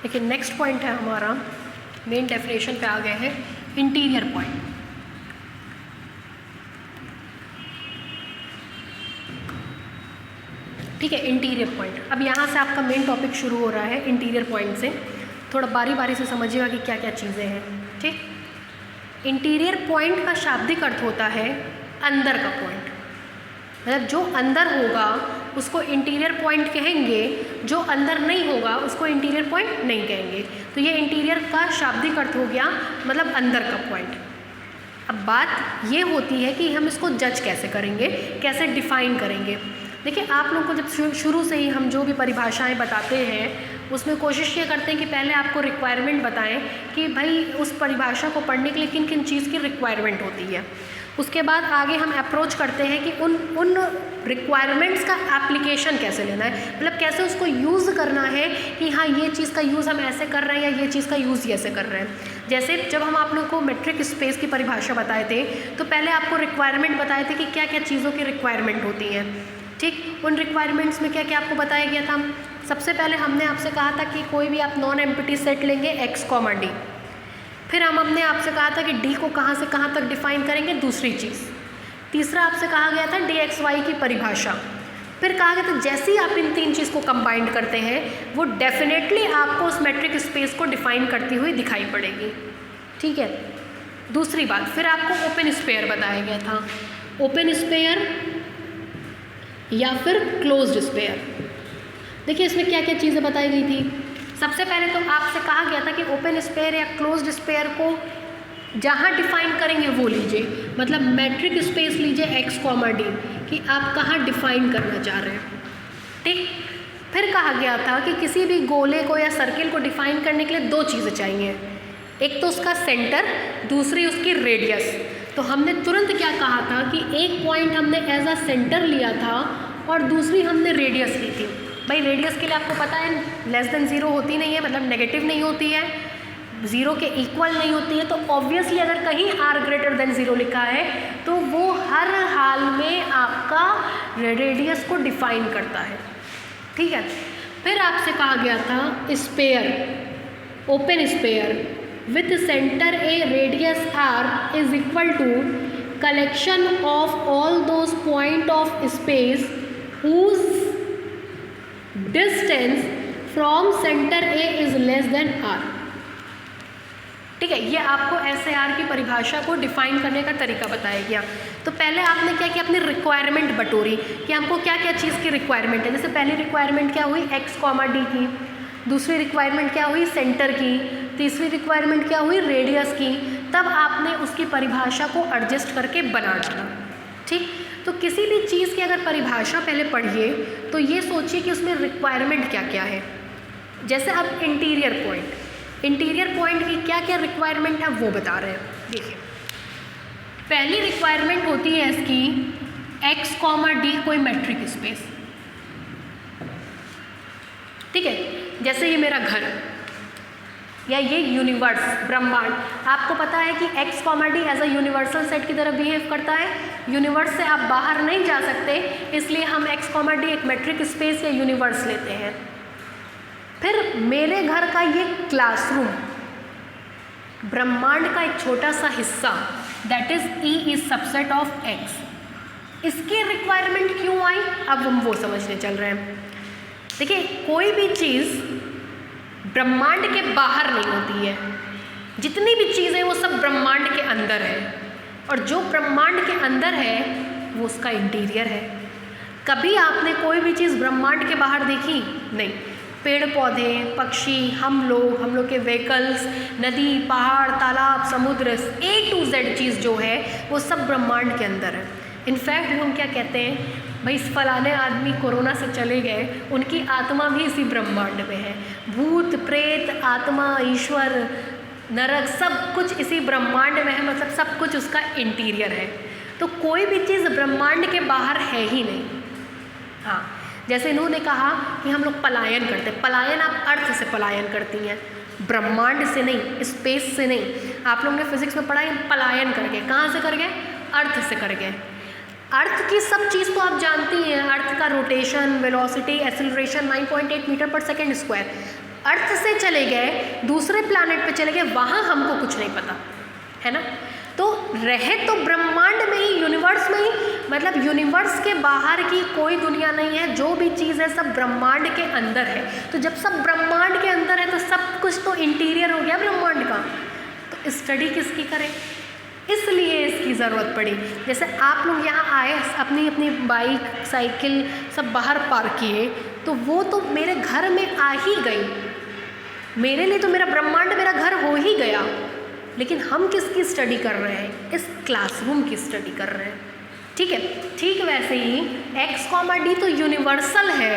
लेकिन next point है हमारा, मेन डेफिनेशन पे आ गए हैं, इंटीरियर पॉइंट। ठीक है, इंटीरियर पॉइंट। अब यहाँ से आपका मेन टॉपिक शुरू हो रहा है इंटीरियर पॉइंट से। थोड़ा बारी बारी से समझिएगा कि क्या क्या चीज़ें हैं। ठीक, इंटीरियर पॉइंट का शाब्दिक अर्थ होता है अंदर का पॉइंट, मतलब जो अंदर होगा उसको इंटीरियर पॉइंट कहेंगे, जो अंदर नहीं होगा उसको इंटीरियर पॉइंट नहीं कहेंगे। तो ये इंटीरियर का शाब्दिक अर्थ हो गया, मतलब अंदर का पॉइंट। अब बात ये होती है कि हम इसको जज कैसे करेंगे, कैसे डिफाइन करेंगे। देखिए, आप लोगों को जब शुरू से ही हम जो भी परिभाषाएं बताते हैं उसमें कोशिश ये करते हैं कि पहले आपको रिक्वायरमेंट बताएं कि भाई उस परिभाषा को पढ़ने के लिए किन किन चीज़ की रिक्वायरमेंट होती है। उसके बाद आगे हम अप्रोच करते हैं कि उन रिक्वायरमेंट्स का एप्लीकेशन कैसे लेना है, मतलब कैसे उसको यूज़ करना है कि हाँ ये चीज़ का यूज़ हम ऐसे कर रहे हैं या ये चीज़ का यूज़ ऐसे कर रहे हैं। जैसे जब हम आप लोगों को मेट्रिक स्पेस की परिभाषा बताए थे तो पहले आपको रिक्वायरमेंट बताए थे कि क्या क्या चीज़ों की रिक्वायरमेंट होती हैं। ठीक, उन रिक्वायरमेंट्स में क्या क्या आपको बताया गया था। सबसे पहले हमने आपसे कहा था कि कोई भी आप नॉन एम्प्टी सेट लेंगे x, d। फिर हमने आपसे कहा था कि d को कहाँ से कहाँ तक डिफाइन करेंगे, दूसरी चीज़। तीसरा आपसे कहा गया था dxy की परिभाषा। फिर कहा गया था जैसे ही आप इन तीन चीज़ को कंबाइंड करते हैं वो डेफिनेटली आपको उस मेट्रिक स्पेस को डिफाइन करती हुई दिखाई पड़ेगी। ठीक है, दूसरी बात, फिर आपको ओपन स्पेयर बताया गया था, ओपन स्पेयर या फिर क्लोज्ड स्पेयर। देखिए इसमें क्या क्या चीज़ें बताई गई थी। सबसे पहले तो आपसे कहा गया था कि ओपन स्पेयर या क्लोज्ड स्पेयर को जहाँ डिफाइन करेंगे वो लीजिए, मतलब मैट्रिक स्पेस लीजिए x, d कि आप कहाँ डिफाइन करना चाह रहे हैं। ठीक, फिर कहा गया था कि किसी भी गोले को या सर्किल को डिफाइन करने के लिए दो चीज़ें चाहिए, एक तो उसका सेंटर, दूसरी उसकी रेडियस। तो हमने तुरंत क्या कहा था कि एक पॉइंट हमने एज अ सेंटर लिया था और दूसरी हमने रेडियस ली थी। भाई रेडियस के लिए आपको पता है लेस देन 0 होती नहीं है, मतलब नेगेटिव नहीं होती है, 0 के इक्वल नहीं होती है। तो ऑब्वियसली अगर कहीं r>0 लिखा है तो वो हर हाल में आपका रेडियस को डिफाइन करता है। ठीक है, फिर आपसे कहा गया था sphere, open sphere with center A, radius r is equal to collection of all those point of space whose distance from center A is less than r। ठीक है, ये आपको SAR की परिभाषा को डिफाइन करने का तरीका बताया गया। तो पहले आपने क्या किया, अपनी रिक्वायरमेंट बटोरी कि हमको क्या क्या चीज़ की रिक्वायरमेंट है। जैसे पहली रिक्वायरमेंट क्या हुई, x, d की। दूसरी रिक्वायरमेंट क्या हुई, सेंटर की। तीसरी रिक्वायरमेंट क्या हुई, रेडियस की। तब आपने उसकी परिभाषा को एडजस्ट करके बना डाला। ठीक, तो किसी भी चीज़ की अगर परिभाषा पहले पढ़िए तो ये सोचिए कि उसमें रिक्वायरमेंट क्या क्या है। जैसे अब इंटीरियर पॉइंट की क्या क्या रिक्वायरमेंट है वो बता रहे हैं। देखिए, पहली रिक्वायरमेंट होती है इसकी x, d कोई मैट्रिक स्पेस। ठीक है, जैसे ये मेरा घर या ये यूनिवर्स, ब्रह्मांड, आपको पता है कि x, d as a universal set की तरह बिहेव करता है। यूनिवर्स से आप बाहर नहीं जा सकते, इसलिए हम x, d एक मैट्रिक स्पेस या यूनिवर्स लेते हैं। फिर मेरे घर का ये क्लासरूम, ब्रह्मांड का एक छोटा सा हिस्सा, that is E is subset of x। इसकी रिक्वायरमेंट क्यों आई, अब हम वो समझने चल रहे हैं। देखिए, कोई भी चीज़ ब्रह्मांड के बाहर नहीं होती है, जितनी भी चीज़ें वो सब ब्रह्मांड के अंदर है, और जो ब्रह्मांड के अंदर है वो उसका इंटीरियर है। कभी आपने कोई भी चीज़ ब्रह्मांड के बाहर देखी? नहीं। पेड़ पौधे, पक्षी, हम लोग के व्हीकल्स, नदी, पहाड़, तालाब, समुद्र, A to Z चीज़ जो है वो सब ब्रह्मांड के अंदर है। इनफैक्ट हम क्या कहते हैं, भाई इस फलाने आदमी कोरोना से चले गए, उनकी आत्मा भी इसी ब्रह्मांड में है। भूत, प्रेत, आत्मा, ईश्वर, नरक, सब कुछ इसी ब्रह्मांड में है, मतलब सब कुछ उसका इंटीरियर है। तो कोई भी चीज़ ब्रह्मांड के बाहर है ही नहीं। हाँ, जैसे इन्होंने कहा कि हम लोग पलायन करते हैं, पलायन आप अर्थ से पलायन करती हैं, ब्रह्मांड से नहीं, स्पेस से नहीं। आप लोगों ने फिजिक्स में पढ़ा है पलायन करके, कहाँ से कर गए, अर्थ से कर गए। अर्थ की सब चीज़ तो आप जानती हैं, अर्थ का रोटेशन, वेलोसिटी, एक्सेलरेशन 9.8 मीटर पर सेकेंड स्क्वायर। अर्थ से चले गए, दूसरे प्लैनेट पे चले गए, वहाँ हमको कुछ नहीं पता, है ना। तो रहे तो ब्रह्मांड में ही, यूनिवर्स में ही, मतलब यूनिवर्स के बाहर की कोई दुनिया नहीं है, जो भी चीज़ है सब ब्रह्मांड के अंदर है। तो जब सब ब्रह्मांड के अंदर है तो सब कुछ तो इंटीरियर हो गया ब्रह्मांड का, तो स्टडी किसकी करें, इसलिए इसकी ज़रूरत पड़ी। जैसे आप लोग यहाँ आए, अपनी अपनी बाइक साइकिल सब बाहर पार्क किए, तो वो तो मेरे घर में आ ही गई, मेरे लिए तो मेरा ब्रह्मांड मेरा घर हो ही गया। लेकिन हम किसकी स्टडी कर रहे हैं, इस क्लासरूम की स्टडी कर रहे हैं, ठीक है। ठीक वैसे ही x, d तो यूनिवर्सल है,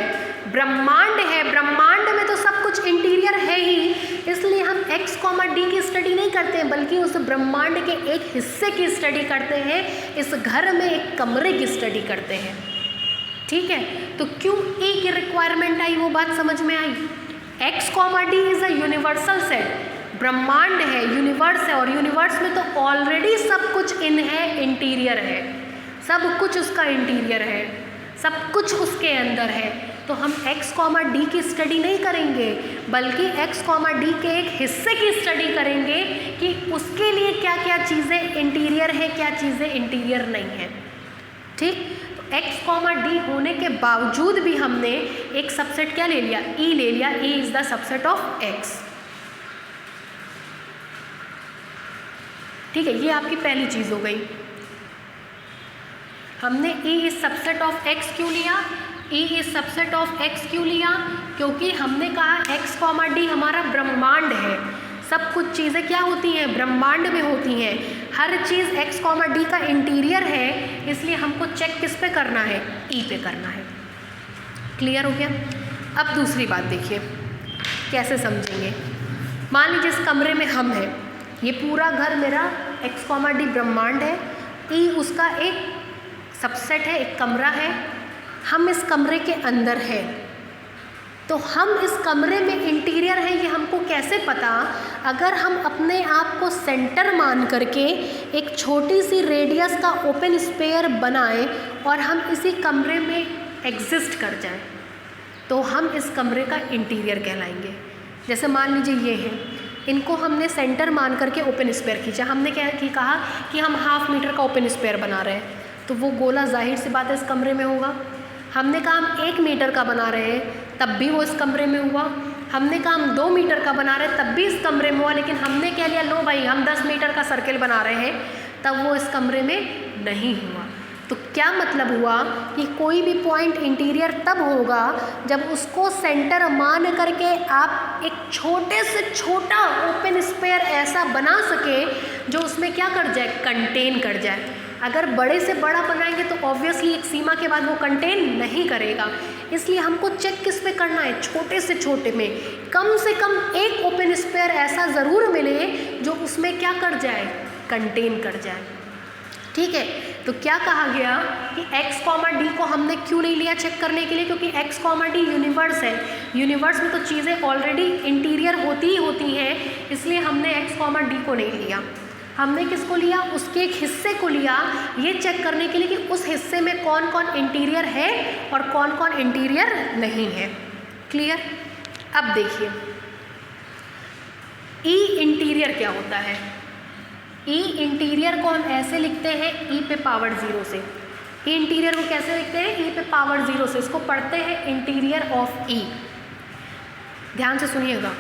ब्रह्मांड है, ब्रह्मांड में तो सब कुछ इंटीरियर है ही, इसलिए हम x, d की स्टडी नहीं करते हैं, बल्कि उस ब्रह्मांड के एक हिस्से की स्टडी करते हैं, इस घर में एक कमरे की स्टडी करते हैं, ठीक है। तो क्यों ए की रिक्वायरमेंट आई, वो बात समझ में आई। x, d is a universal set, ब्रह्मांड है, यूनिवर्स है, और यूनिवर्स में तो ऑलरेडी सब कुछ इन है, इंटीरियर है, सब कुछ उसका इंटीरियर है, सब कुछ उसके अंदर है। तो हम x, d की स्टडी नहीं करेंगे, बल्कि x, d के एक हिस्से की स्टडी करेंगे कि उसके लिए क्या क्या चीज़ें इंटीरियर है, क्या चीज़ें इंटीरियर नहीं है, ठीक। तो x, d होने के बावजूद भी हमने एक सबसेट क्या ले लिया, e ले लिया, e is the subset of x, ठीक है। ये आपकी पहली चीज़ हो गई। हमने E is subset of x क्यों लिया, E is subset of x क्यों लिया, क्योंकि हमने कहा x, d हमारा ब्रह्मांड है, सब कुछ चीज़ें क्या होती हैं, ब्रह्मांड में होती हैं, हर चीज़ x, d का इंटीरियर है, इसलिए हमको चेक किस पे करना है, E पे करना है। क्लियर हो गया। अब दूसरी बात देखिए कैसे समझेंगे। मान लीजिए इस कमरे में हम हैं, ये पूरा घर मेरा x, d ब्रह्मांड है, E उसका एक सबसेट है, एक कमरा है, हम इस कमरे के अंदर हैं। तो हम इस कमरे में इंटीरियर हैं, ये हमको कैसे पता, अगर हम अपने आप को सेंटर मान करके एक छोटी सी रेडियस का ओपन स्पेयर बनाएं और हम इसी कमरे में एग्जिस्ट कर जाएं, तो हम इस कमरे का इंटीरियर कहलाएंगे। जैसे मान लीजिए ये है, इनको हमने सेंटर मान करके ओपन स्पेयर खींचा, हमने क्या कहा कि हम 1/2 मीटर का ओपन स्पेयर बना रहे हैं, तो वो गोला जाहिर सी बात है इस कमरे में होगा। हमने कहा हम 1 मीटर का बना रहे हैं, तब भी वो इस कमरे में हुआ। हमने कहा हम 2 मीटर का बना रहे हैं, तब भी इस कमरे में हुआ। लेकिन हमने क्या लिया, लो भाई हम 10 मीटर का सर्किल बना रहे हैं, तब वो इस कमरे में नहीं हुआ। तो क्या मतलब हुआ कि कोई भी पॉइंट इंटीरियर तब होगा जब उसको सेंटर मान करके आप एक छोटे से छोटा ओपन स्पेयर ऐसा बना सके जो उसमें क्या कर जाए, कंटेन कर जाए। अगर बड़े से बड़ा बनाएंगे तो ऑब्वियसली एक सीमा के बाद वो कंटेन नहीं करेगा, इसलिए हमको चेक किस पे करना है, छोटे से छोटे में कम से कम एक ओपन स्पेयर ऐसा ज़रूर मिले जो उसमें क्या कर जाए, कंटेन कर जाए। ठीक है, तो क्या कहा गया कि x, d को हमने क्यों नहीं लिया चेक करने के लिए, क्योंकि x, d यूनिवर्स है, यूनिवर्स में तो चीज़ें ऑलरेडी इंटीरियर होती ही होती हैं, इसलिए हमने x, d को नहीं लिया। हमने किसको लिया, उसके एक हिस्से को लिया, ये चेक करने के लिए कि उस हिस्से में कौन कौन इंटीरियर है और कौन कौन इंटीरियर नहीं है। क्लियर। अब देखिए ई इंटीरियर क्या होता है। ई इंटीरियर को हम ऐसे लिखते हैं ई पे पावर 0 से। ई इंटीरियर को कैसे लिखते हैं, ई पे पावर 0 से। इसको पढ़ते हैं इंटीरियर ऑफ ई। ध्यान से सुनिएगा,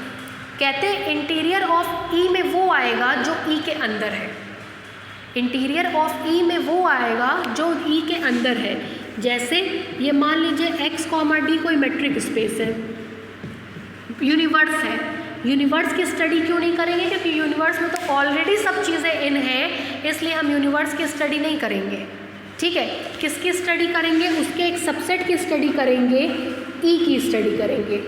कहते हैं इंटीरियर ऑफ ई में वो आएगा जो ई के अंदर है। इंटीरियर ऑफ ई में वो आएगा जो ई के अंदर है। जैसे ये मान लीजिए x, d कोई मेट्रिक स्पेस है, यूनिवर्स है। यूनिवर्स की स्टडी क्यों नहीं करेंगे, क्योंकि यूनिवर्स में तो ऑलरेडी सब चीज़ें इन हैं, इसलिए हम यूनिवर्स की स्टडी नहीं करेंगे। ठीक है, किसकी स्टडी करेंगे, उसके एक सबसेट की स्टडी करेंगे, ई की स्टडी करेंगे।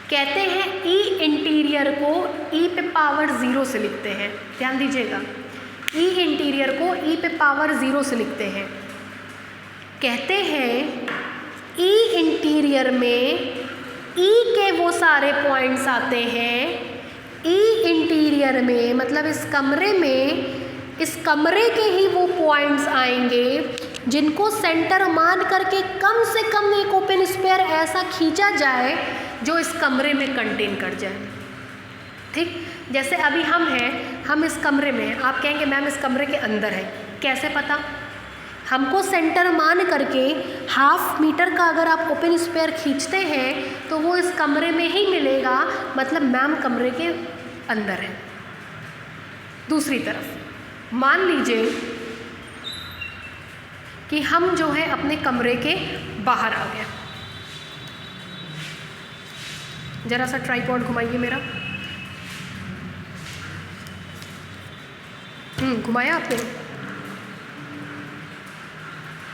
कहते हैं ई इंटीरियर को ई पे पावर 0 से लिखते हैं। ध्यान दीजिएगा, ई इंटीरियर को ई पे पावर 0 से लिखते हैं। कहते हैं ई इंटीरियर में ई के वो सारे पॉइंट्स आते हैं, ई इंटीरियर में मतलब इस कमरे में, इस कमरे के ही वो पॉइंट्स आएंगे जिनको सेंटर मान करके कम से कम एक ओपन स्पेयर ऐसा खींचा जाए जो इस कमरे में कंटेन कर जाए। ठीक, जैसे अभी हम हैं, हम इस कमरे में, आप कहेंगे मैम इस कमरे के अंदर है, कैसे पता? हमको सेंटर मान करके 1/2 मीटर का अगर आप ओपन स्पेयर खींचते हैं तो वो इस कमरे में ही मिलेगा, मतलब मैम कमरे के अंदर है। दूसरी तरफ मान लीजिए कि हम जो है अपने कमरे के बाहर आ गए। जरा सा ट्राइपॉड घुमाइए मेरा। घुमाया आपने?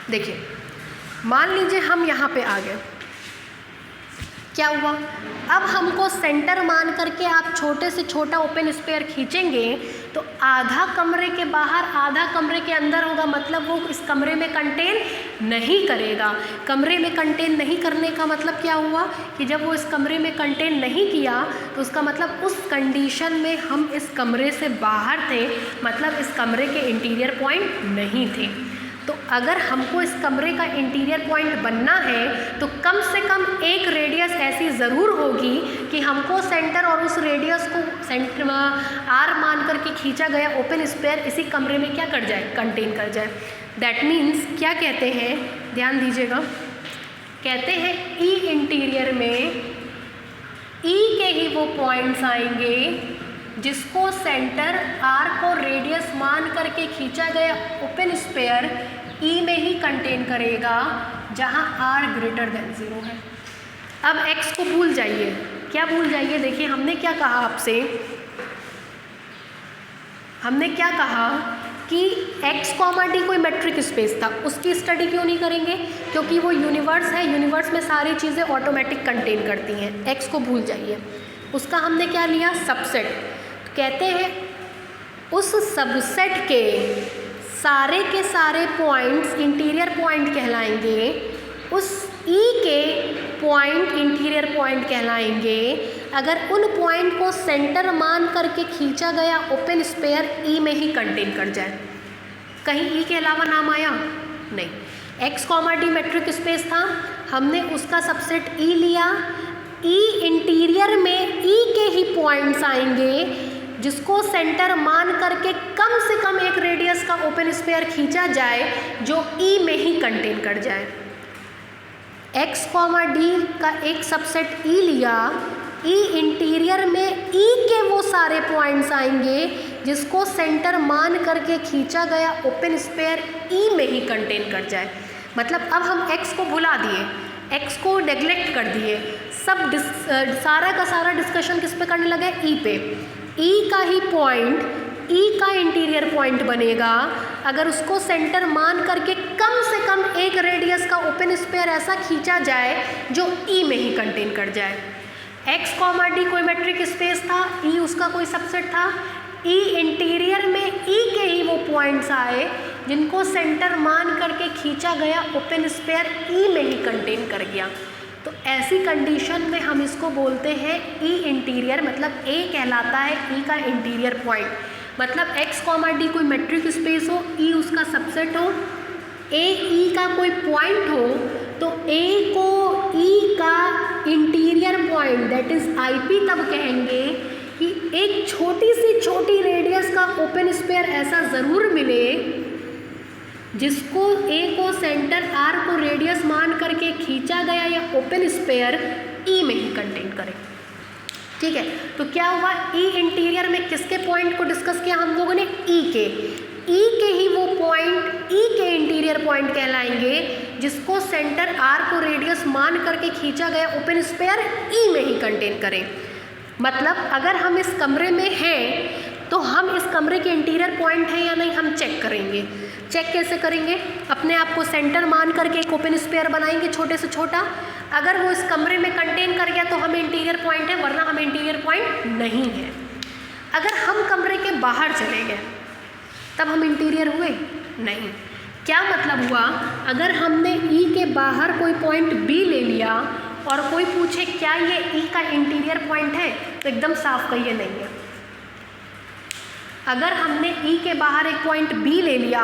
देखिए, मान लीजिए हम यहाँ पे आ गए, क्या हुआ? अब हमको सेंटर मान करके आप छोटे से छोटा ओपन स्पेयर खींचेंगे तो आधा कमरे के बाहर आधा कमरे के अंदर होगा, मतलब वो इस कमरे में कंटेन नहीं करेगा। कमरे में कंटेन नहीं करने का मतलब क्या हुआ कि जब वो इस कमरे में कंटेन नहीं किया तो उसका मतलब उस कंडीशन में हम इस कमरे से बाहर थे, मतलब इस कमरे के इंटीरियर पॉइंट नहीं थे। तो अगर हमको इस कमरे का इंटीरियर पॉइंट बनना है तो कम से कम एक रेडियस ऐसी ज़रूर होगी कि हमको सेंटर और उस रेडियस को सेंटर आर मान करके खींचा गया ओपन स्पेयर इसी कमरे में क्या कर जाए, कंटेन कर जाए। दैट मीन्स क्या कहते हैं, ध्यान दीजिएगा, कहते हैं ई इंटीरियर में ई के ही वो पॉइंट्स आएंगे जिसको सेंटर आर को रेडियस मान करके खींचा गया ओपन स्पेयर ई में ही कंटेन करेगा जहां आर ग्रेटर देन 0 है। अब एक्स को भूल जाइए, क्या भूल जाइए? देखिए हमने क्या कहा आपसे, हमने क्या कहा कि x, d कोई मेट्रिक स्पेस था, उसकी स्टडी क्यों नहीं करेंगे? क्योंकि वो यूनिवर्स है, यूनिवर्स में सारी चीज़ें ऑटोमेटिक कंटेन करती हैं। x को भूल जाइए, उसका हमने क्या लिया, सबसेट। कहते हैं उस सबसेट के सारे पॉइंट्स इंटीरियर पॉइंट कहलाएंगे, उस ई के पॉइंट इंटीरियर पॉइंट कहलाएंगे अगर उन पॉइंट को सेंटर मान करके खींचा गया ओपन स्पेयर ई में ही कंटेन कर जाए। कहीं ई के अलावा नाम आया? नहीं। x, d मेट्रिक स्पेस था, हमने उसका सबसेट ई लिया, ई इंटीरियर में ई के ही पॉइंट्स आएंगे जिसको सेंटर मान करके कम से कम एक रेडियस का ओपन स्पेयर खींचा जाए जो ई में ही कंटेन कर जाए। x, d का एक सबसेट ई लिया, ई इंटीरियर में ई के वो सारे पॉइंट्स आएंगे जिसको सेंटर मान करके खींचा गया ओपन स्पेयर ई में ही कंटेन कर जाए। मतलब अब हम x को भुला दिए, x को नेग्लेक्ट कर दिए, सब सारा का सारा डिस्कशन किस पे करने लगे, ई पे। ई का ही पॉइंट, ई का इंटीरियर पॉइंट बनेगा अगर उसको सेंटर मान करके कम से कम एक रेडियस का ओपन स्पेयर ऐसा खींचा जाए जो ई में ही कंटेन कर जाए। x, d कोई मेट्रिक स्पेस था, ई उसका कोई सबसेट था, ई इंटीरियर में ई के ही वो पॉइंट्स आए जिनको सेंटर मान करके खींचा गया ओपन स्पेयर ई में ही कंटेन कर गया। तो ऐसी कंडीशन में हम इसको बोलते हैं ई इंटीरियर, मतलब ए कहलाता है ई का इंटीरियर पॉइंट। मतलब x, d कोई मेट्रिक स्पेस हो, ई उसका सबसेट हो, ए ई का कोई पॉइंट हो तो ए को ई का interior point that is IP तब कहेंगे कि एक छोटी सी छोटी रेडियस का ओपन स्पेयर ऐसा ज़रूर मिले जिसको ए को सेंटर आर को रेडियस मान करके खींचा गया या ओपन स्पेयर ई में ही कंटेन करे। ठीक है, तो क्या हुआ, ई इंटीरियर में किसके पॉइंट को डिस्कस किया हम लोगों ने, ई के ही वो पॉइंट ई के इंटीरियर पॉइंट कहलाएंगे जिसको सेंटर आर को रेडियस मान करके खींचा गया ओपन स्पेयर ई में ही कंटेन करें। मतलब अगर हम इस कमरे में हैं तो हम इस कमरे के इंटीरियर पॉइंट है या नहीं हम चेक करेंगे। चेक कैसे करेंगे, अपने आप को सेंटर मान करके एक ओपन स्पेयर बनाएंगे छोटे से छोटा, अगर वो इस कमरे में कंटेन कर गया तो हमें इंटीरियर पॉइंट है, वरना हमें इंटीरियर पॉइंट नहीं है। अगर हम कमरे के बाहर चले गए तब हम इंटीरियर हुए नहीं। क्या मतलब हुआ, अगर हमने ई के बाहर कोई पॉइंट बी ले लिया और कोई पूछे क्या ये ई का इंटीरियर पॉइंट है तो एकदम साफ कहिए नहीं है। अगर हमने ई के बाहर एक पॉइंट बी ले लिया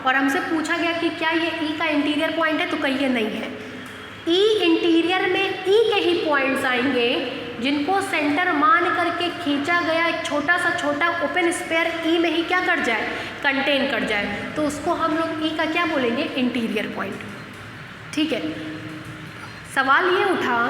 और हमसे पूछा गया कि क्या ये ई का इंटीरियर पॉइंट है तो कहिए नहीं है। ई इंटीरियर में ई के ही पॉइंट्स आएंगे जिनको सेंटर मान करके खींचा गया एक छोटा ओपन स्पेयर ई में ही क्या कर जाए, कंटेन कर जाए, तो उसको हम लोग ई का क्या बोलेंगे, इंटीरियर पॉइंट। ठीक है, सवाल ये उठा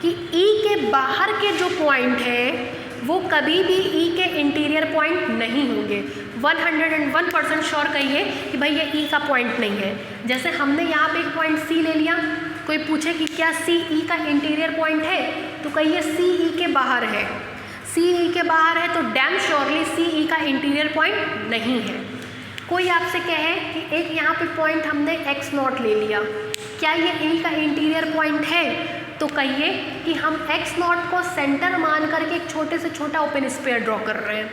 कि ई के बाहर के जो पॉइंट है वो कभी भी ई के इंटीरियर पॉइंट नहीं होंगे। 101% श्योर कहिए कि भाई ये ई का पॉइंट नहीं है। जैसे हमने यहाँ पे एक पॉइंट सी ले लिया, कोई पूछे कि क्या सी ई का इंटीरियर पॉइंट है, तो कहिए सी ई के बाहर है। सी ई के बाहर है तो डैम श्योरली सी ई का इंटीरियर पॉइंट नहीं है। कोई आपसे कहे कि एक यहाँ पे पॉइंट हमने एक्स नॉट ले लिया, क्या ये ई का इंटीरियर पॉइंट है, तो कहिए कि हम एक्स नॉट को सेंटर मान करके एक छोटे से छोटा ओपन स्पेयर ड्रॉ कर रहे हैं।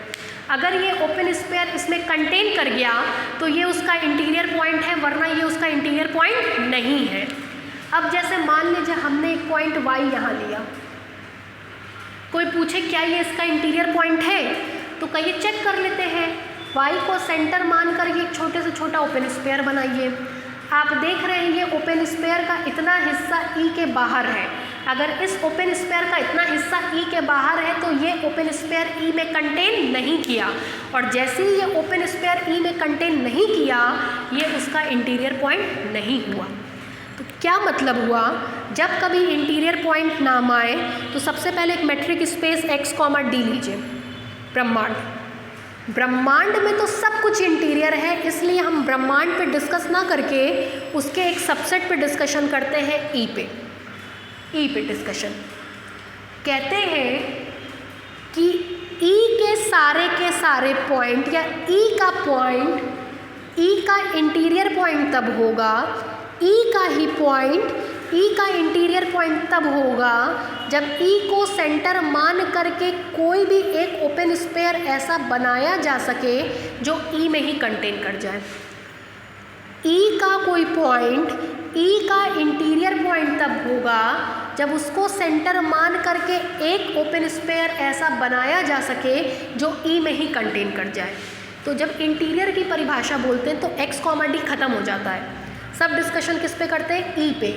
अगर ये ओपन स्पेयर इसमें कंटेन कर गया तो ये उसका इंटीरियर पॉइंट है, वरना ये उसका इंटीरियर पॉइंट नहीं है। अब जैसे मान लीजिए हमने एक पॉइंट वाई यहाँ लिया, कोई पूछे क्या ये इसका इंटीरियर पॉइंट है, तो कहिए चेक कर लेते हैं। वाई को सेंटर मान कर एक छोटे से छोटा ओपन स्पेयर बनाइए। आप देख रहे हैं ये ओपन स्पेयर का इतना हिस्सा ई के बाहर है। अगर इस ओपन स्पेयर का इतना हिस्सा ई के बाहर है तो ये ओपन स्पेयर ई में कंटेन नहीं किया, और जैसे ही ये ओपन स्पेयर ई में कंटेन नहीं किया ये उसका इंटीरियर पॉइंट नहीं हुआ। तो क्या मतलब हुआ, जब कभी इंटीरियर पॉइंट नाम आए तो सबसे पहले एक मेट्रिक स्पेस x, d लीजिए। ब्रह्मांड में तो सब कुछ इंटीरियर है, इसलिए हम ब्रह्मांड पे डिस्कस ना करके उसके एक सबसेट पे डिस्कशन करते हैं, ई पे डिस्कशन। कहते हैं कि ई के सारे पॉइंट या ई का पॉइंट, ई का इंटीरियर पॉइंट तब होगा, ई का ही पॉइंट, ई का इंटीरियर पॉइंट तब होगा जब ई को सेंटर मान करके कोई भी एक ओपन स्पेयर ऐसा बनाया जा सके जो ई में ही कंटेन कर जाए। ई का कोई पॉइंट, ई का इंटीरियर पॉइंट तब होगा जब उसको सेंटर मान करके एक ओपन स्पेयर ऐसा बनाया जा सके जो ई में ही कंटेन कर जाए। तो जब इंटीरियर की परिभाषा बोलते हैं तो x, d खत्म हो जाता है। सब डिस्कशन किस पे करते हैं, ई पे।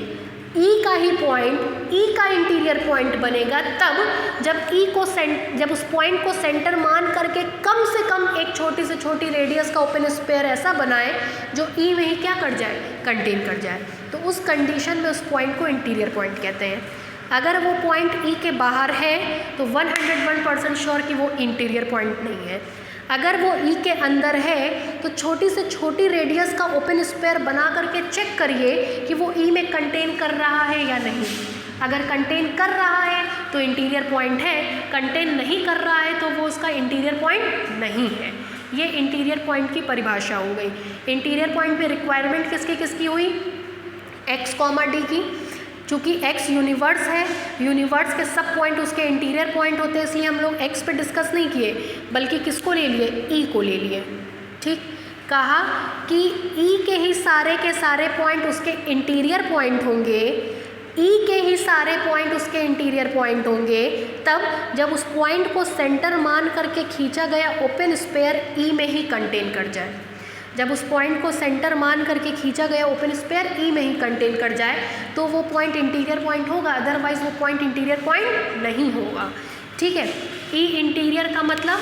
ई का ही पॉइंट, ई का इंटीरियर पॉइंट बनेगा तब जब उस पॉइंट को सेंटर मान करके कम से कम एक छोटी से छोटी रेडियस का ओपन स्पेयर ऐसा बनाए जो ई में ही क्या कर जाए, कंटेन कर जाए। तो उस कंडीशन में उस पॉइंट को इंटीरियर पॉइंट कहते हैं। अगर वो पॉइंट ई के बाहर है तो 101% श्योर कि वो इंटीरियर पॉइंट नहीं है। अगर वो ई के अंदर है तो छोटी से छोटी रेडियस का ओपन स्पेयर बना करके चेक करिए कि वो ई में कंटेन कर रहा है या नहीं। अगर कंटेन कर रहा है तो इंटीरियर पॉइंट है, कंटेन नहीं कर रहा है तो वो उसका इंटीरियर पॉइंट नहीं है। ये इंटीरियर पॉइंट की परिभाषा हो गई। इंटीरियर पॉइंट पे रिक्वायरमेंट किसकी हुई, x, d की। चूँकि x यूनिवर्स है, यूनिवर्स के सब पॉइंट उसके इंटीरियर पॉइंट होते हैं, इसलिए हम लोग x पे डिस्कस नहीं किए, बल्कि किसको ले लिए, e को ले लिए। ठीक, कहा कि e के ही सारे पॉइंट उसके इंटीरियर पॉइंट होंगे, e के ही सारे पॉइंट उसके इंटीरियर पॉइंट होंगे तब जब उस पॉइंट को सेंटर मान करके खींचा गया ओपन स्पेयर e में ही कंटेन कर जाए। जब उस पॉइंट को सेंटर मान करके खींचा गया ओपन स्पेयर ई में ही कंटेन कर जाए तो वो पॉइंट इंटीरियर पॉइंट होगा, अदरवाइज वो पॉइंट इंटीरियर पॉइंट नहीं होगा। ठीक है, ई इंटीरियर का मतलब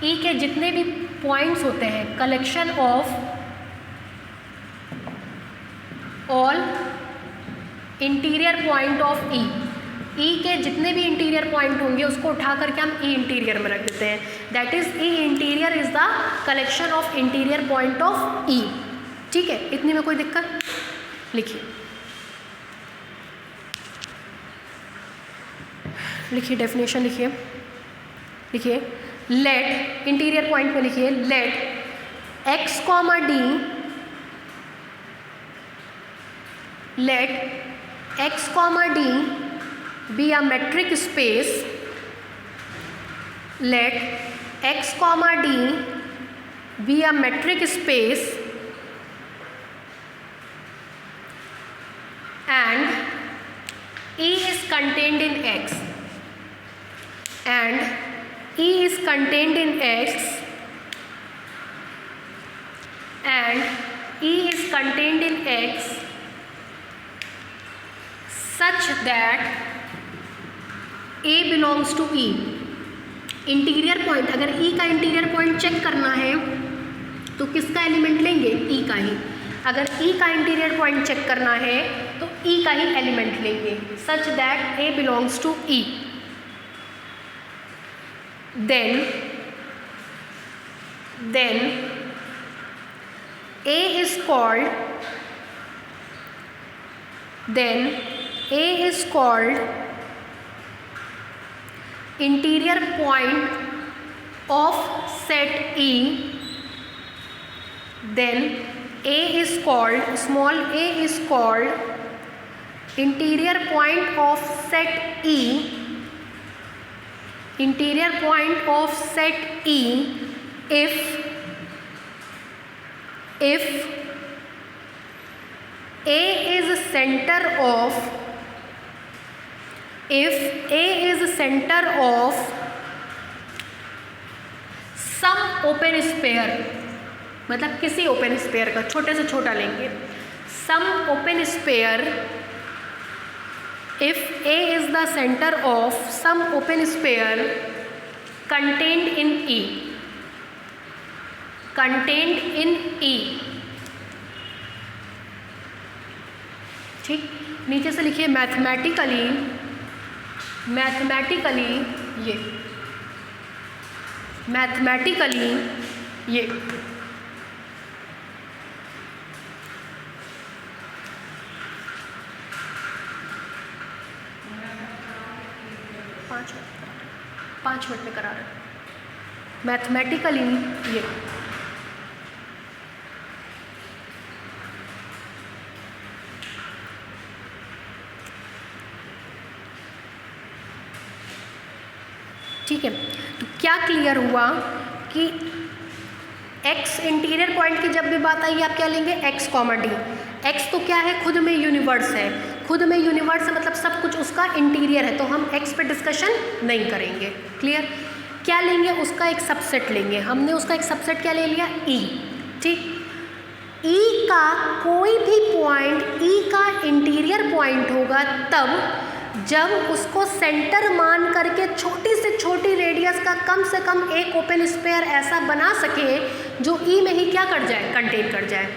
ई के जितने भी पॉइंट्स होते हैं, collection of all interior point of E. E के जितने भी इंटीरियर पॉइंट होंगे उसको उठा करके हम ई इंटीरियर में रख देते हैं। That is E interior is the collection of interior point of E. ठीक है, इतनी में कोई दिक्कत, लिखिए डेफिनेशन लिखिए लेट इंटीरियर पॉइंट में लिखिए late x, d, let x, d be a metric space, let x, d be a metric space and E is contained in x, and E is contained in x, and E is contained in x such that A belongs to E. Interior point, अगर E का interior point check करना है तो किसका element लेंगे? ई का ही। अगर E का इंटीरियर पॉइंट चेक करना है तो ई का ही एलिमेंट लेंगे। Such that A belongs to E, then A is called interior point of set E, then A is called, small a is called interior point of set E, interior point of set E if A is center of some open sphere, मतलब किसी open spare का, छोटे से छोटा लेंगे, some open sphere, if A is the centre of some open sphere contained in E. ठीक, नीचे से लिखिए मैथमेटिकली ये 5 मिनट में करा रहे। मैथमेटिकली ये ठीक है। तो क्या क्लियर हुआ कि एक्स इंटीरियर पॉइंट की जब भी बात आई आप क्या लेंगे? X comma D. एक्स तो क्या है? खुद में यूनिवर्स है, खुद में यूनिवर्स है मतलब सब कुछ उसका इंटीरियर है, तो हम एक्स पे डिस्कशन नहीं करेंगे। क्लियर? क्या लेंगे? उसका एक सबसेट लेंगे। हमने उसका एक सबसेट क्या ले लिया? ई। ठीक, ई का कोई भी पॉइंट ई का इंटीरियर पॉइंट होगा तब जब उसको सेंटर मान करके छोटी से छोटी रेडियस का कम से कम एक ओपन स्पेयर ऐसा बना सके जो ई में ही क्या कर जाए? कंटेन कर जाए।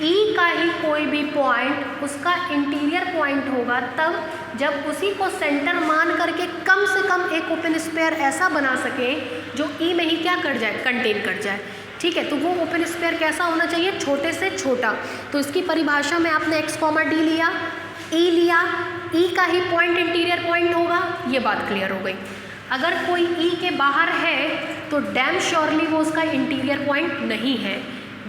ई का ही कोई भी पॉइंट उसका इंटीरियर पॉइंट होगा तब जब उसी को सेंटर मान करके कम से कम एक ओपन स्पेयर ऐसा बना सके जो ई में ही क्या कर जाए? कंटेन कर जाए। ठीक है, तो वो ओपन स्पेयर कैसा होना चाहिए? छोटे से छोटा। तो इसकी परिभाषा में आपने एक्स कॉमा डी लिया, ई लिया, ई का ही पॉइंट इंटीरियर पॉइंट होगा, ये बात क्लियर हो गई। अगर कोई ई के बाहर है तो डैम श्योरली वो उसका इंटीरियर पॉइंट नहीं है।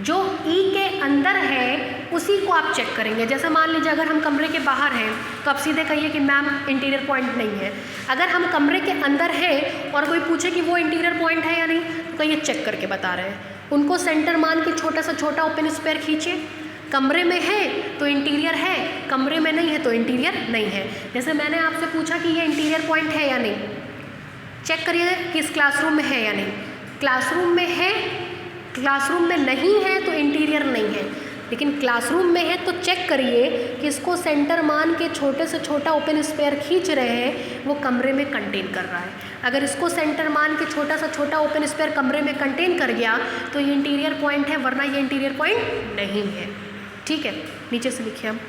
जो ई के अंदर है उसी को आप चेक करेंगे। जैसे मान लीजिए अगर हम कमरे के बाहर हैं तो आप सीधे कहिए कि मैम इंटीरियर पॉइंट नहीं है। अगर हम कमरे के अंदर हैं और कोई पूछे कि वो इंटीरियर पॉइंट है या नहीं तो कहिए चेक करके बता रहे हैं। उनको सेंटर मान के छोटा से छोटा ओपन स्पेयर खींचिए। कमरे में है तो इंटीरियर है, कमरे में नहीं है तो इंटीरियर नहीं है। जैसे मैंने आपसे पूछा कि ये इंटीरियर पॉइंट है या नहीं, चेक करिए कि इस क्लासरूम में है या नहीं। क्लासरूम में है, क्लासरूम में नहीं है तो इंटीरियर नहीं है, लेकिन क्लासरूम में है तो चेक करिए कि इसको सेंटर मान के छोटे से छोटा ओपन स्पेयर खींच रहे हैं वो कमरे में कंटेन कर रहा है। अगर इसको सेंटर मान के छोटा सा छोटा ओपन स्पेयर कमरे में कंटेन कर गया तो ये इंटीरियर पॉइंट है, वरना ये इंटीरियर पॉइंट नहीं है। ठीक है, नीचे से लिखिए हम